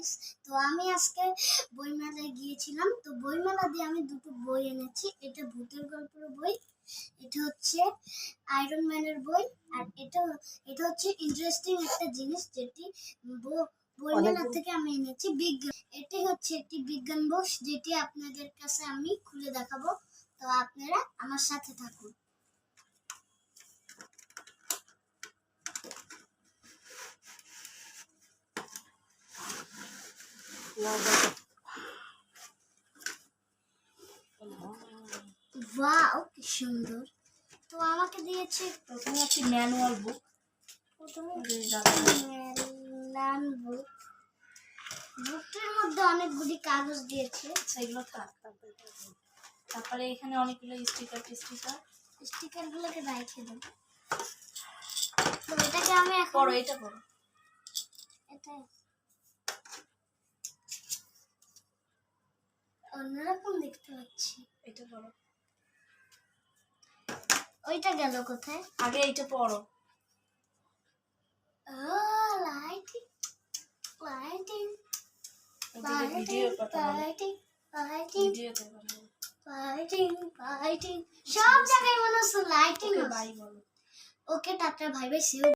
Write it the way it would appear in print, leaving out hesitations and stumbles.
Guys. তো আমি আজকে বইমেলায় গিয়েছিলাম। তো বইমেলা দিয়ে আমি দুটো বই এনেছি। এটা ভূতের গল্পের বই, এটা হচ্ছে আয়রন ম্যানের বই, আর এটা হচ্ছে ইন্টারেস্টিং একটা জিনিস যেটি বইমেলা থেকে আমি এনেছি বিজ্ঞান। এটি হচ্ছে একটি বিজ্ঞান বই যেটি আপনাদের কাছে আমি খুলে দেখাবো। তো আপনারা আমার সাথে থাকুন। ওয়াও কি সুন্দর। তো আমাকে দিয়েছে প্রথমে একটি ম্যানুয়াল বুক, বুকটির মধ্যে অনেকগুলি কাগজ দিয়েছে, সেগুলো থাক। তারপরে এখানে অনেকগুলো স্টিকার গুলোকে রেখে দেব। তো এটাকে আমি এখন পড়ো, এটা পড়ো। এটা অন্যরকম দেখতে পাচ্ছি। এটা পড়ো। ওইটা গেল কোথায়? আগে এইটা পড়ো। লাইটিং লাইটিং ভিডিও কথা বলো। লাইটিং লাইটিং ভিডিওতে বলো। লাইটিং লাইটিং সব জায়গায় মনে হচ্ছে লাইটিং। বাই বলো। ওকে টাটা, ভাই ভাই, সি ইউ।